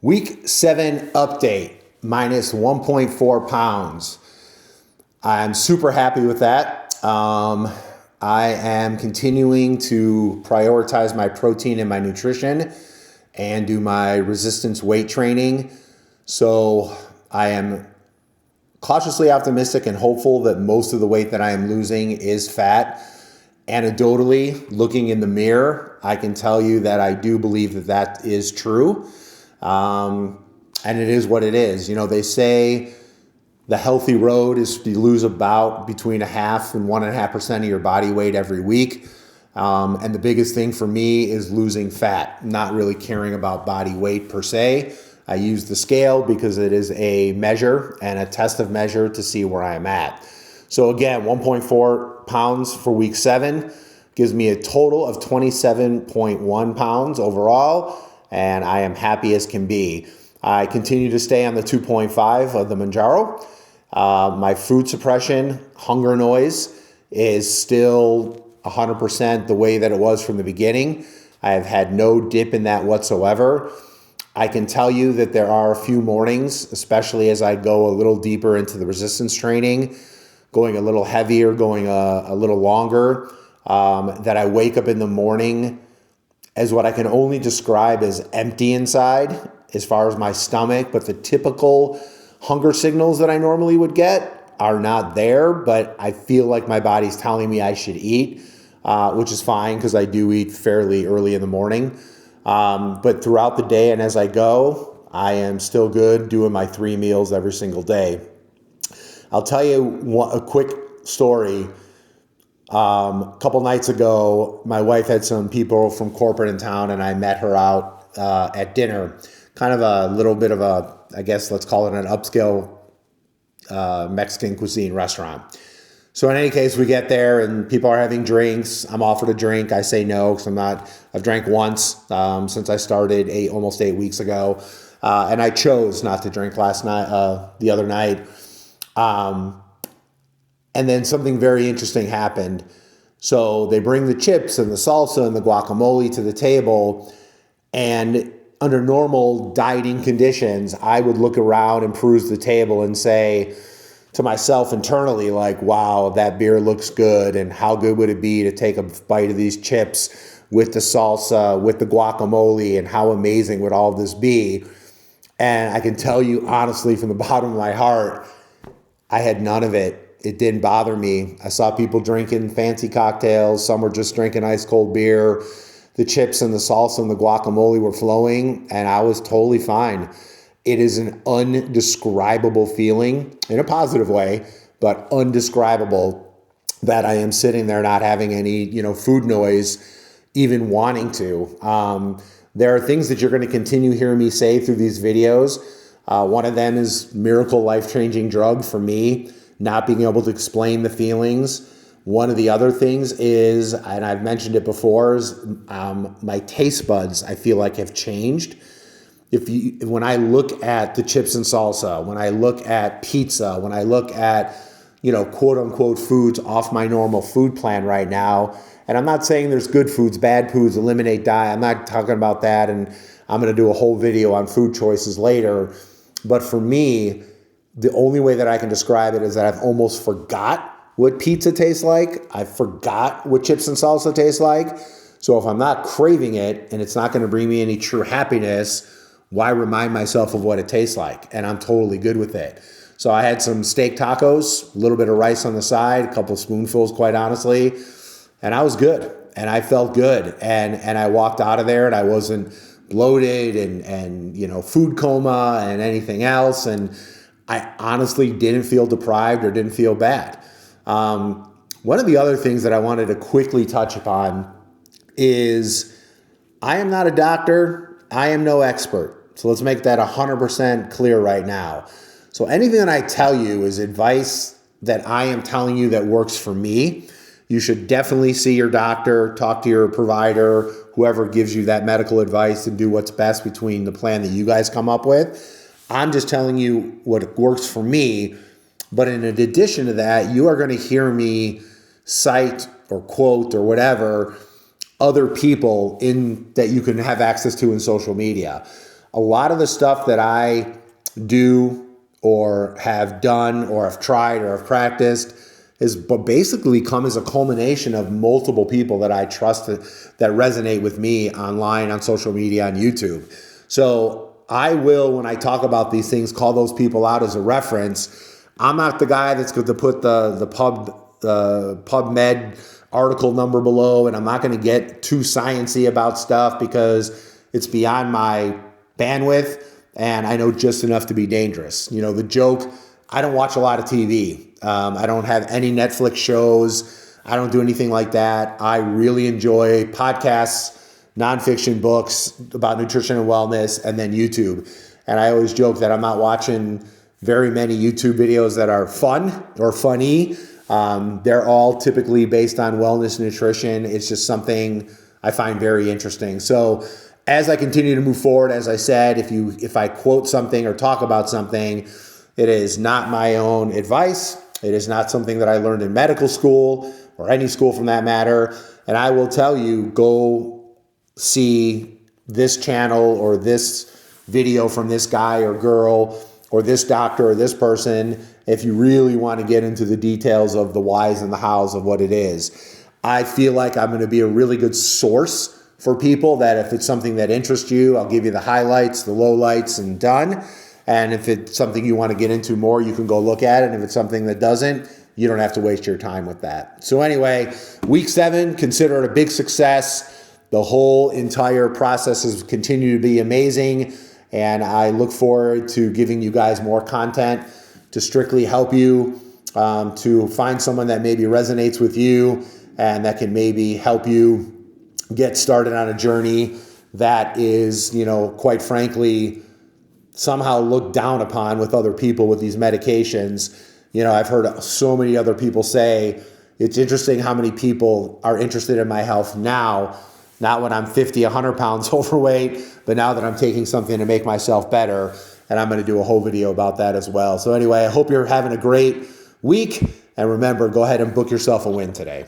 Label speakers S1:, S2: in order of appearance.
S1: Week 7 update, minus 1.4 pounds. I'm super happy with that. I am continuing to prioritize my protein and my nutrition and do my resistance weight training. So I am cautiously optimistic and hopeful that most of the weight that I am losing is fat. Anecdotally, looking in the mirror, I can tell you that I do believe that that is true. And it is what it is. You know, they say the healthy road is to lose about between 0.5% and 1.5% of your body weight every week. And the biggest thing for me is losing fat, not really caring about body weight per se. I use the scale because it is a measure and a test of measure to see where I'm at. So again, 1.4 pounds for week 7 gives me a total of 27.1 pounds overall, and I am happy as can be. I continue to stay on the 2.5 of the Mounjaro. My food suppression, hunger noise, is still 100% the way that it was from the beginning. I have had no dip in that whatsoever. I can tell you that there are a few mornings, especially as I go a little deeper into the resistance training, going a little heavier, going a little longer, that I wake up in the morning as what I can only describe as empty inside as far as my stomach, but the typical hunger signals that I normally would get are not there, but I feel like my body's telling me I should eat, which is fine because I do eat fairly early in the morning. But throughout the day and as I go, I am still good doing my 3 meals every single day. I'll tell you a quick story. A couple nights ago, my wife had some people from corporate in town, and I met her out at dinner. Kind of a little bit of a, I guess let's call it an upscale Mexican cuisine restaurant. So in any case, we get there and people are having drinks. I'm offered a drink. I say no because I've drank once since I started almost 8 weeks ago. And I chose not to drink the other night. And then something very interesting happened. So they bring the chips and the salsa and the guacamole to the table. And under normal dieting conditions, I would look around and peruse the table and say to myself internally, like, wow, that beer looks good. And how good would it be to take a bite of these chips with the salsa, with the guacamole, and how amazing would all this be? And I can tell you honestly from the bottom of my heart, I had none of it. It didn't bother me. I saw people drinking fancy cocktails. Some were just drinking ice cold beer. The chips and the salsa and the guacamole were flowing, and I was totally fine. It is an undescribable feeling in a positive way, but undescribable that I am sitting there not having any, food noise, even wanting to. There are things that you're going to continue hearing me say through these videos. One of them is miracle life-changing drug for me, not being able to explain the feelings. One of the other things is, and I've mentioned it before, is my taste buds I feel like have changed. When I look at the chips and salsa, when I look at pizza, when I look at, quote unquote foods off my normal food plan right now, and I'm not saying there's good foods, bad foods, eliminate diet. I'm not talking about that, and I'm going to do a whole video on food choices later. But for me, the only way that I can describe it is that I've almost forgot what pizza tastes like. I forgot what chips and salsa taste like. So if I'm not craving it and it's not going to bring me any true happiness, why remind myself of what it tastes like? And I'm totally good with it. So I had some steak tacos, a little bit of rice on the side, a couple spoonfuls, quite honestly, and I was good. And I felt good. And I walked out of there and I wasn't bloated and food coma and anything else. And I honestly didn't feel deprived or didn't feel bad. One of the other things that I wanted to quickly touch upon is I am not a doctor. I am no expert. So let's make that 100% clear right now. So anything that I tell you is advice that I am telling you that works for me. You should definitely see your doctor, talk to your provider, whoever gives you that medical advice, and do what's best between the plan that you guys come up with. I'm just telling you what works for me. But in addition to that, you are going to hear me cite or quote or whatever other people that you can have access to in social media. a lot of the stuff that I do or have done or have tried or have practiced is basically come as a culmination of multiple people that I trust that resonate with me online, on social media, on YouTube. So I will, when I talk about these things, call those people out as a reference. I'm not the guy that's going to put the PubMed article number below, and I'm not going to get too sciencey about stuff because it's beyond my bandwidth, and I know just enough to be dangerous. You know, the joke, I don't watch a lot of TV. I don't have any Netflix shows. I don't do anything like that. I really enjoy podcasts, nonfiction books about nutrition and wellness, and then YouTube. And I always joke that I'm not watching very many YouTube videos that are fun or funny. They're all typically based on wellness and nutrition. It's just something I find very interesting. So as I continue to move forward, as I said, if I quote something or talk about something, it is not my own advice. It is not something that I learned in medical school or any school from that matter. And I will tell you, go see this channel or this video from this guy or girl or this doctor or this person if you really want to get into the details of the whys and the hows of what it is. I feel like I'm going to be a really good source for people that if it's something that interests you, I'll give you the highlights, the lowlights, and done. And if it's something you want to get into more, you can go look at it. And if it's something that doesn't, you don't have to waste your time with that. So anyway, week 7, consider it a big success. The whole entire process has continued to be amazing. And I look forward to giving you guys more content to strictly help you to find someone that maybe resonates with you and that can maybe help you get started on a journey that is, quite frankly, somehow looked down upon with other people with these medications. I've heard so many other people say, it's interesting how many people are interested in my health now, not when I'm 50, 100 pounds overweight, but now that I'm taking something to make myself better. And I'm going to do a whole video about that as well. So anyway, I hope you're having a great week. And remember, go ahead and book yourself a win today.